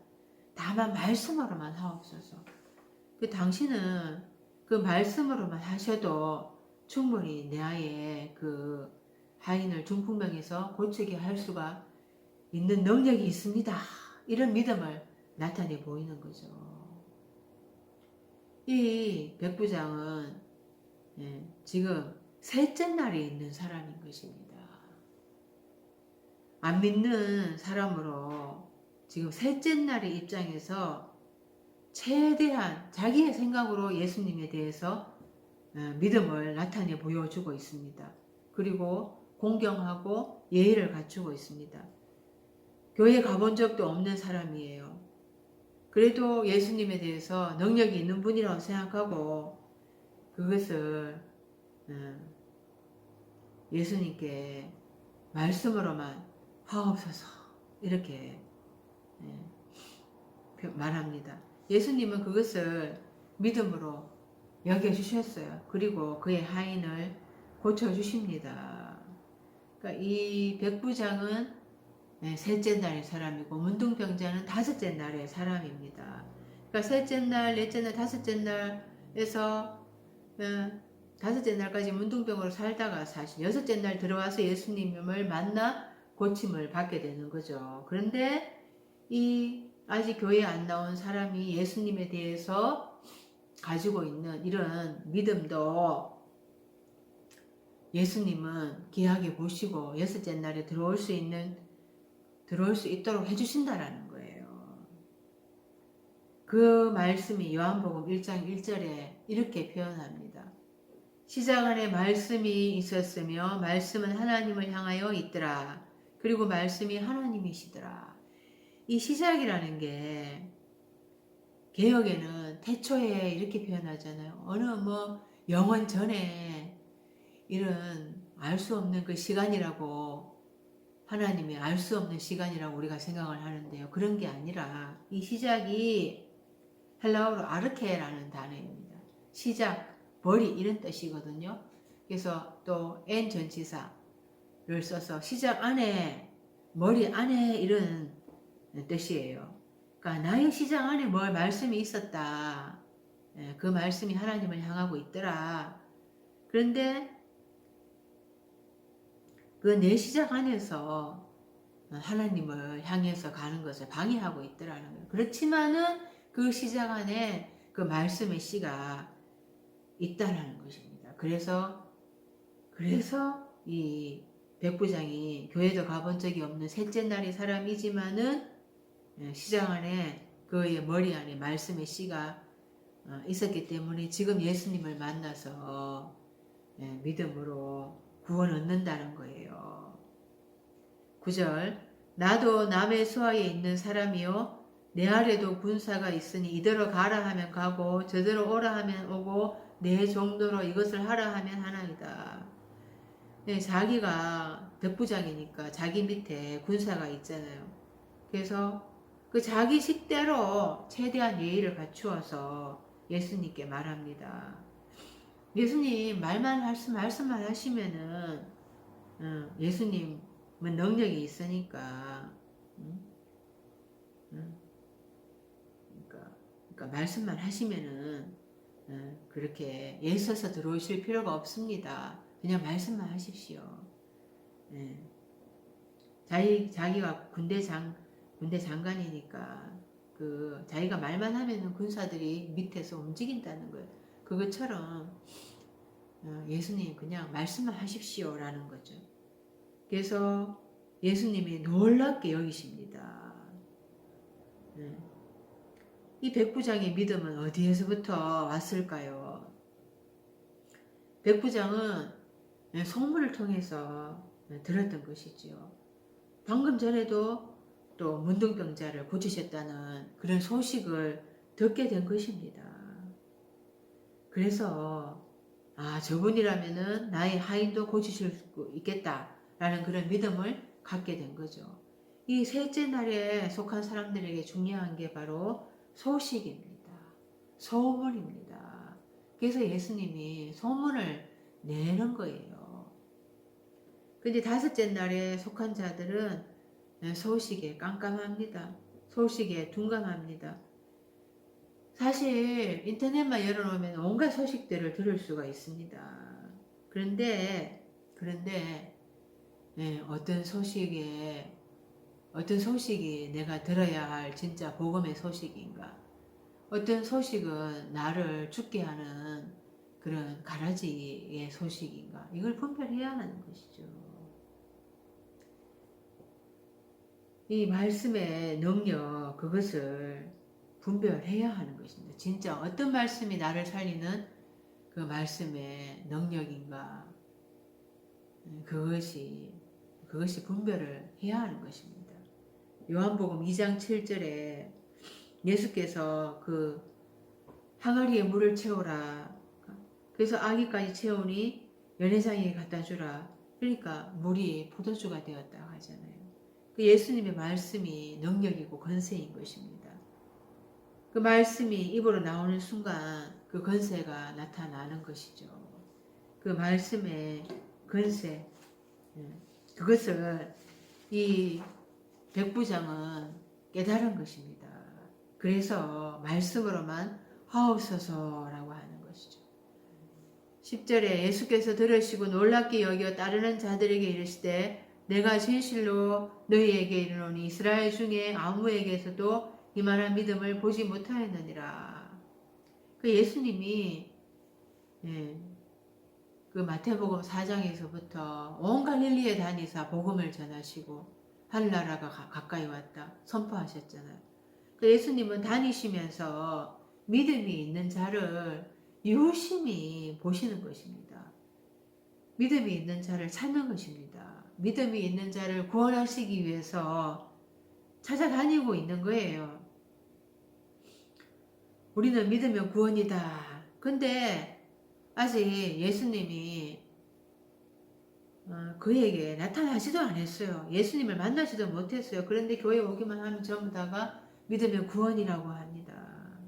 다만 말씀으로만 하옵소서. 당신은 그 말씀으로만 하셔도 충분히 내 아이의 그 하인을 중풍병에서 고치게 할 수가 있는 능력이 있습니다. 이런 믿음을 나타내 보이는 거죠. 이 백부장은 지금 셋째 날에 있는 사람인 것입니다. 안 믿는 사람으로 지금 셋째 날의 입장에서 최대한 자기의 생각으로 예수님에 대해서 믿음을 나타내 보여주고 있습니다. 그리고 공경하고 예의를 갖추고 있습니다. 교회 가본 적도 없는 사람이에요. 그래도 예수님에 대해서 능력이 있는 분이라고 생각하고 그것을 예수님께 말씀으로만 하옵소서 이렇게 말합니다. 예수님은 그것을 믿음으로 여겨주셨어요. 그리고 그의 하인을 고쳐주십니다. 그러니까 이 백부장은 셋째 날의 사람이고 문둥병자는 다섯째 날의 사람입니다. 그러니까 셋째 날, 넷째 날, 다섯째 날에서 다섯째 날까지 문둥병으로 살다가 사실 여섯째 날 들어와서 예수님을 만나 고침을 받게 되는 거죠. 그런데 이 아직 교회에 안 나온 사람이 예수님에 대해서 가지고 있는 이런 믿음도 예수님은 귀하게 보시고 여섯째 날에 들어올 수 있도록 해주신다라는 거예요. 그 말씀이 요한복음 1장 1절에 이렇게 표현합니다. 시작 안에 말씀이 있었으며 말씀은 하나님을 향하여 있더라. 그리고 말씀이 하나님이시더라. 이 시작이라는 게 개역에는 태초에 이렇게 표현하잖아요. 어느 영원 전에 이런 알 수 없는 그 시간이라고 하나님이 알 수 없는 시간이라고 우리가 생각을 하는데요. 그런 게 아니라 이 시작이 헬라어로 아르케라는 단어입니다. 시작, 머리 이런 뜻이거든요. 그래서 또 N 전치사를 써서 시작 안에, 머리 안에 이런 뜻이에요. 그러니까 나의 시작 안에 뭘 말씀이 있었다. 그 말씀이 하나님을 향하고 있더라. 그런데 그 내 시작 안에서 하나님을 향해서 가는 것을 방해하고 있더라는 거예요. 그렇지만은 그 시작 안에 그 말씀의 씨가 있다라는 것입니다. 그래서 이 백부장이 교회도 가본 적이 없는 셋째 날의 사람이지만은 시작 안에 그의 머리 안에 말씀의 씨가 있었기 때문에 지금 예수님을 만나서 믿음으로 구원 얻는다는 거예요. 9절 나도 남의 수하에 있는 사람이요 내 아래도 군사가 있으니 이대로 가라 하면 가고 저대로 오라 하면 오고 내 정도로 이것을 하라 하면 하나이다. 자기가 백부장이니까 자기 밑에 군사가 있잖아요. 그래서 그 자기 식대로 최대한 예의를 갖추어서 예수님께 말합니다. 예수님 말만 말씀만 하시면은 예수님은 능력이 있으니까 그러니까 말씀만 하시면은 그렇게 애써서 들어오실 필요가 없습니다. 그냥 말씀만 하십시오. 자기가 군대 장관이니까 그 자기가 말만 하면은 군사들이 밑에서 움직인다는 거예요. 그것처럼 예수님 그냥 말씀만 하십시오라는 거죠. 그래서 예수님이 놀랍게 여기십니다. 이 백부장의 믿음은 어디에서부터 왔을까요? 백부장은 소문을 통해서 들었던 것이지요. 방금 전에도 또 문둥병자를 고치셨다는 그런 소식을 듣게 된 것입니다. 그래서 저분이라면은 나의 하인도 고치실 수 있겠다라는 그런 믿음을 갖게 된 거죠. 이 셋째 날에 속한 사람들에게 중요한 게 바로 소식입니다. 소문입니다. 그래서 예수님이 소문을 내는 거예요. 근데 다섯째 날에 속한 자들은 소식에 깜깜합니다. 소식에 둔감합니다. 사실 인터넷만 열어놓으면 온갖 소식들을 들을 수가 있습니다. 그런데 어떤 소식이 내가 들어야 할 진짜 복음의 소식인가? 어떤 소식은 나를 죽게 하는 그런 가라지의 소식인가? 이걸 분별해야 하는 것이죠. 이 말씀의 능력, 그것을 분별해야 하는 것입니다. 진짜 어떤 말씀이 나를 살리는 그 말씀의 능력인가? 그것이 분별을 해야 하는 것입니다. 요한복음 2장 7절에 예수께서 그 항아리에 물을 채우라. 그래서 아기까지 채우니 연회장에게 갖다 주라. 그러니까 물이 포도주가 되었다 하잖아요. 그 예수님의 말씀이 능력이고 권세인 것입니다. 그 말씀이 입으로 나오는 순간 그 권세가 나타나는 것이죠. 그 말씀의 권세, 그것을 이 백부장은 깨달은 것입니다. 그래서 말씀으로만 하옵소서라고 하는 것이죠. 10절에 예수께서 들으시고 놀랍게 여겨 따르는 자들에게 이르시되 내가 진실로 너희에게 이르노니 이스라엘 중에 아무에게서도 이만한 믿음을 보지 못하였느니라. 그 예수님이 그 마태복음 4장에서부터 온 갈릴리에 다니사 복음을 전하시고 하늘나라가 가까이 왔다 선포하셨잖아요. 그 예수님은 다니시면서 믿음이 있는 자를 유심히 보시는 것입니다. 믿음이 있는 자를 찾는 것입니다. 믿음이 있는 자를 구원하시기 위해서 찾아다니고 있는 거예요. 우리는 믿으면 구원이다. 근데 아직 예수님이 그에게 나타나지도 않았어요. 예수님을 만나지도 못했어요. 그런데 교회 오기만 하면 전부 다가 믿으면 구원이라고 합니다.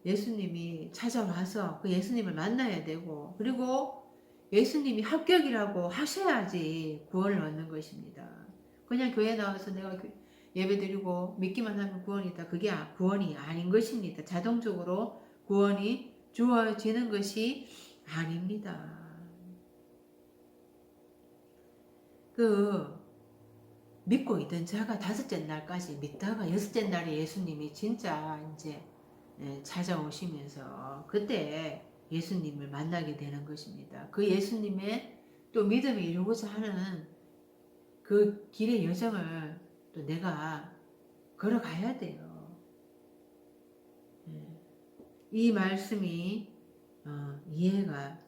예수님이 찾아와서 그 예수님을 만나야 되고, 그리고 예수님이 합격이라고 하셔야지 구원을 얻는 것입니다. 그냥 교회 나와서 내가 예배드리고 믿기만 하면 구원이다. 그게 구원이 아닌 것입니다. 자동적으로 구원이 주어지는 것이 아닙니다. 믿고 있던 자가 다섯째 날까지 믿다가 여섯째 날에 예수님이 진짜 이제 찾아오시면서 그때 예수님을 만나게 되는 것입니다. 그 예수님의 또 믿음을 이루고자 하는 그 길의 여정을 또 내가 걸어가야 돼요. 이 말씀이 이해가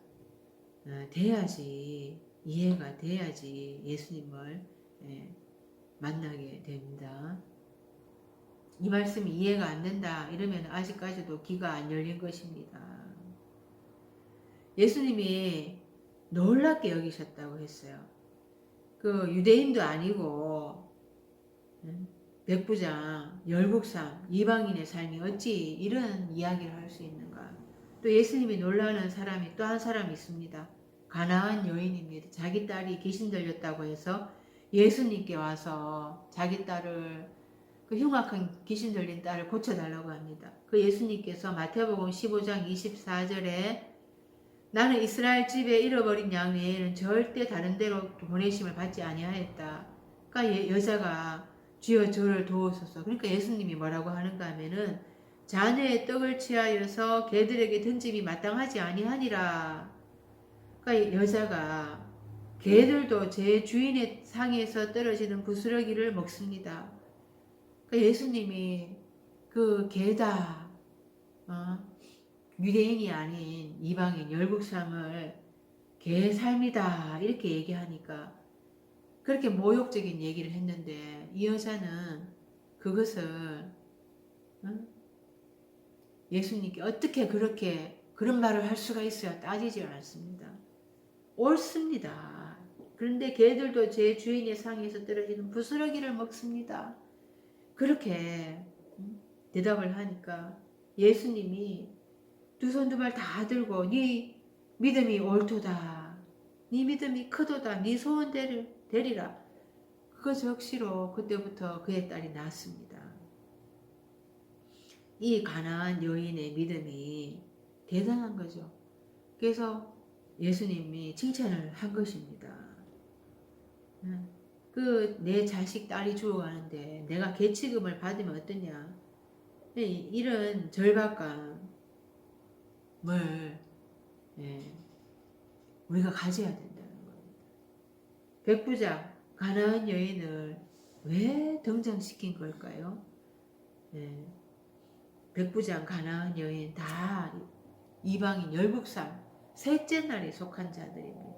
돼야지 예수님을 만나게 됩니다. 이 말씀이 이해가 안 된다 이러면 아직까지도 귀가 안 열린 것입니다. 예수님이 놀랍게 여기셨다고 했어요. 그 유대인도 아니고 백부장, 열국삼, 이방인의 삶이 어찌 이런 이야기를 할 수 있는가. 또 예수님이 놀라는 사람이 또 한 사람이 있습니다. 가나안 여인입니다. 자기 딸이 귀신 들렸다고 해서 예수님께 와서 자기 딸을 그 흉악한 귀신 들린 딸을 고쳐달라고 합니다. 그 예수님께서 마태복음 15장 24절에 나는 이스라엘 집에 잃어버린 양 외에는 절대 다른 데로 보내심을 받지 아니하였다. 그러니까 여자가 주여 저를 도우소서. 그러니까 예수님이 뭐라고 하는가 하면은 자녀의 떡을 취하여서 개들에게 던짐이 마땅하지 아니하니라. 그러니까 여자가 개들도 제 주인의 상에서 떨어지는 부스러기를 먹습니다. 그러니까 예수님이 그 개다, 유대인이 아닌 이방인 열국삼을 개의 삶이다 이렇게 얘기하니까 그렇게 모욕적인 얘기를 했는데 이 여자는 그것을 응? 예수님께 어떻게 그렇게 그런 말을 할 수가 있어야 따지지 않습니다. 옳습니다. 그런데 개들도 제 주인의 상에서 떨어지는 부스러기를 먹습니다. 그렇게 대답을 하니까 예수님이 두 손 두 발 다 들고 네 믿음이 옳도다. 네 믿음이 크도다. 네 소원 되리라. 그거 적시로 그때부터 그의 딸이 낳았습니다. 이 가난한 여인의 믿음이 대단한 거죠. 그래서 예수님이 칭찬을 한 것입니다. 그 내 자식 딸이 죽어가는데 내가 계치금을 받으면 어떠냐. 이런 절박감을 우리가 가져야 된다는 겁니다. 백부장 가나안 여인을 왜 등장시킨 걸까요? 백부장 가나안 여인 다 이방인 열국산 셋째 날에 속한 자들입니다.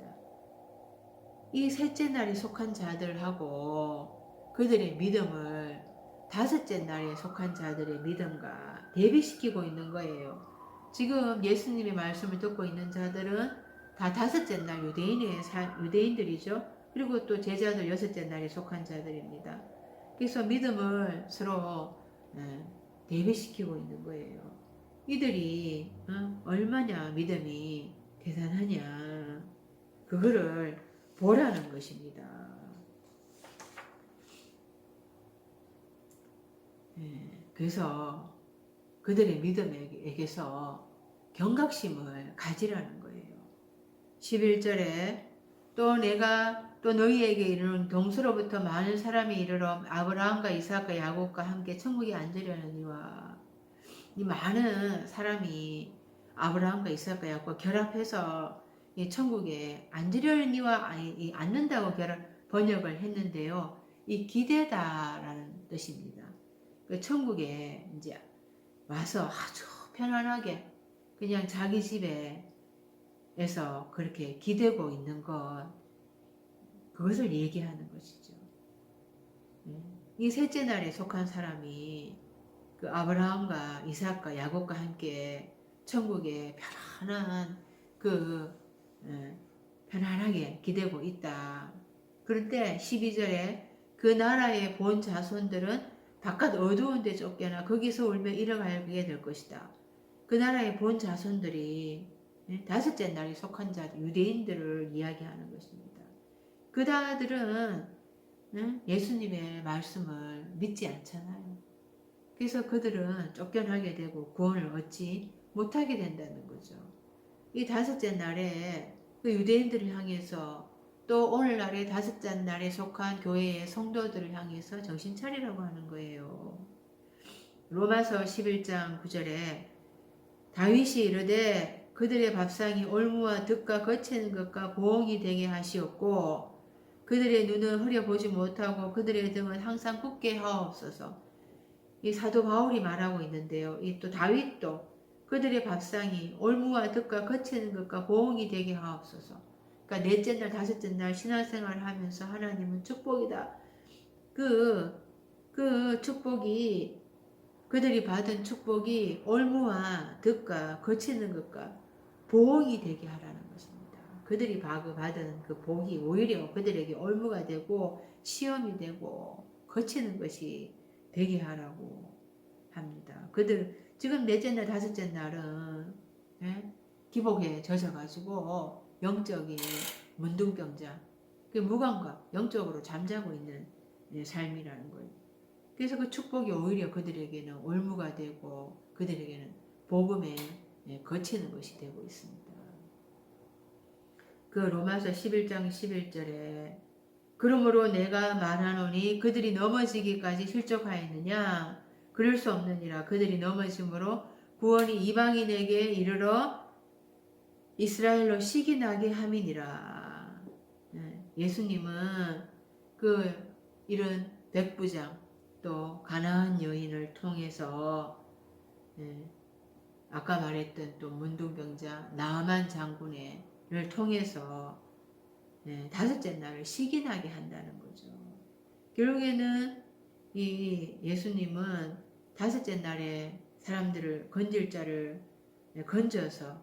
이 셋째 날에 속한 자들하고 그들의 믿음을 다섯째 날에 속한 자들의 믿음과 대비시키고 있는 거예요. 지금 예수님의 말씀을 듣고 있는 자들은 다 다섯째 날 유대인들이죠. 그리고 또 제자들 여섯째 날에 속한 자들입니다. 그래서 믿음을 서로 대비시키고 있는 거예요. 이들이 얼마나 믿음이 대단하냐 그거를 보라는 것입니다. 그래서 그들의 믿음에게서 경각심을 가지라는 거예요. 11절에 또 내가 또 너희에게 이르는 동서로부터 많은 사람이 이르러 아브라함과 이삭과 야곱과 함께 천국에 앉으려느니와 이 많은 사람이 아브라함과 이삭과 야곱과 결합해서 이 천국에 앉으려니와 앉는다고 번역을 했는데요. 이 기대다라는 뜻입니다. 그 천국에 이제 와서 아주 편안하게 그냥 자기 집에서 그렇게 기대고 있는 것, 그것을 얘기하는 것이죠. 이 셋째 날에 속한 사람이 그 아브라함과 이삭과 야곱과 함께 천국에 편안하게 기대고 있다. 그런데 12절에 그 나라의 본 자손들은 바깥 어두운 데 쫓겨나 거기서 울며 잃어가게 될 것이다. 그 나라의 본 자손들이 다섯째 날에 속한 자 유대인들을 이야기하는 것입니다. 그자들은 예수님의 말씀을 믿지 않잖아요. 그래서 그들은 쫓겨나게 되고 구원을 얻지 못하게 된다는 거죠. 이 다섯째 날에 그 유대인들을 향해서 또 오늘날의 다섯째 날에 속한 교회의 성도들을 향해서 정신 차리라고 하는 거예요. 로마서 11장 9절에 다윗이 이르되 그들의 밥상이 올무와 득과 거치는 것과 보응이 되게 하시옵고 그들의 눈은 흐려보지 못하고 그들의 등은 항상 굳게 하옵소서. 이 사도 바울이 말하고 있는데요. 이 또 다윗도 그들의 밥상이 올무와 득과 거치는 것과 보응이 되게 하옵소서. 그러니까 넷째 날, 다섯째 날 신앙생활을 하면서 하나님은 축복이다. 그 축복이 그들이 받은 축복이 올무와 득과 거치는 것과 보응이 되게 하라는 것입니다. 그들이 받은 그 복이 오히려 그들에게 올무가 되고 시험이 되고 거치는 것이 되게 하라고 합니다. 지금 넷째 날, 다섯째 날은 기복에 젖어가지고 영적인 문둥병자, 그 무감각, 영적으로 잠자고 있는 삶이라는 거예요. 그래서 그 축복이 오히려 그들에게는 올무가 되고 그들에게는 복음에 거치는 것이 되고 있습니다. 그 로마서 11장 11절에 그러므로 내가 말하노니 그들이 넘어지기까지 실족하였느냐? 그럴 수 없느니라. 그들이 넘어짐으로 구원이 이방인에게 이르러 이스라엘로 시기 나게 함이니라. 예수님은 이런 백부장 또 가나안 여인을 통해서 아까 말했던 또 문둥병자 나아만 장군을 통해서 다섯째 날을 시기나게 한다는 거죠. 결국에는 이 예수님은 다섯째 날에 사람들을 건질 자를 건져서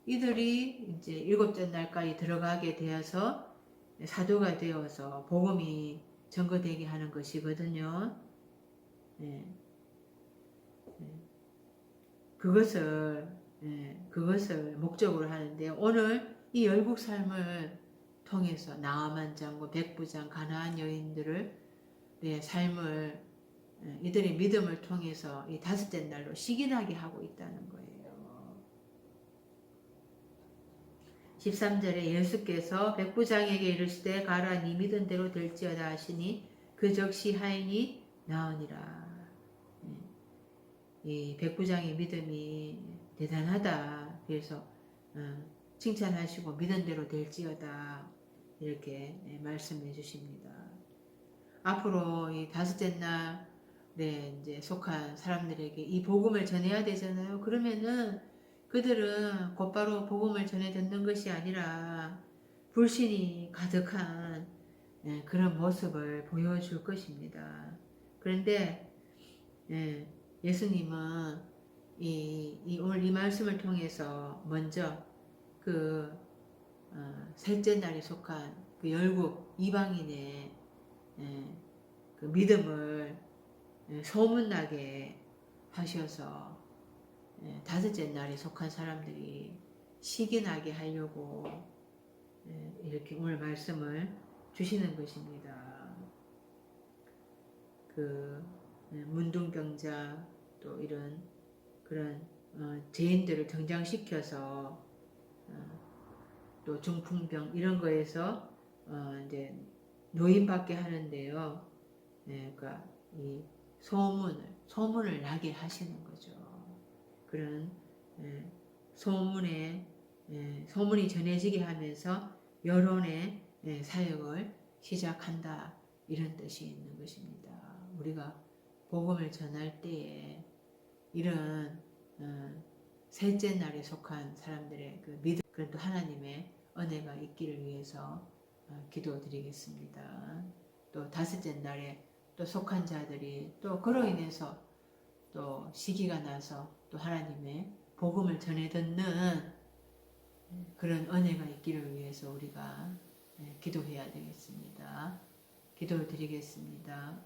이들이 이제 일곱째 날까지 들어가게 되어서 사도가 되어서 복음이 전거되게 하는 것이거든요. 예, 예. 그것을 목적으로 하는데 오늘 이 열국 삶을 통해서 나아만 장군, 백부장, 가나안 여인들을 삶을 이들의 믿음을 통해서 이 다섯째 날로 시기나게 하고 있다는 거예요. 13절에 예수께서 백부장에게 이르시되 가라 네 믿은 대로 될지어다 하시니 그 적시 하인이 나으니라. 이 백부장의 믿음이 대단하다. 그래서 칭찬하시고 믿은 대로 될지어다 이렇게 말씀해 주십니다. 앞으로 이 다섯째 날에 이제 속한 사람들에게 이 복음을 전해야 되잖아요. 그러면은 그들은 곧바로 복음을 전해 듣는 것이 아니라 불신이 가득한 그런 모습을 보여줄 것입니다. 그런데 예수님은 오늘 이 말씀을 통해서 먼저 그 셋째 날에 속한 그 열국 이방인의 그 믿음을 소문나게 하셔서 다섯째 날에 속한 사람들이 시기나게 하려고 이렇게 오늘 말씀을 주시는 것입니다. 그 문둥병자 또 이런 그런 죄인들을 등장시켜서 또 중풍병 이런 거에서 이제 노인받게 하는데요. 그러니까 이 소문을 나게 하시는 거죠. 그런 소문이 전해지게 하면서 여론의 사역을 시작한다 이런 뜻이 있는 것입니다. 우리가 복음을 전할 때에 이런 셋째 날에 속한 사람들의 그 믿음 그런 또 하나님의 은혜가 있기를 위해서 기도드리겠습니다. 또 다섯째 날에 또 속한 자들이 또 그로 인해서 또 시기가 나서 또 하나님의 복음을 전해 듣는 그런 은혜가 있기를 위해서 우리가 기도해야 되겠습니다. 기도드리겠습니다.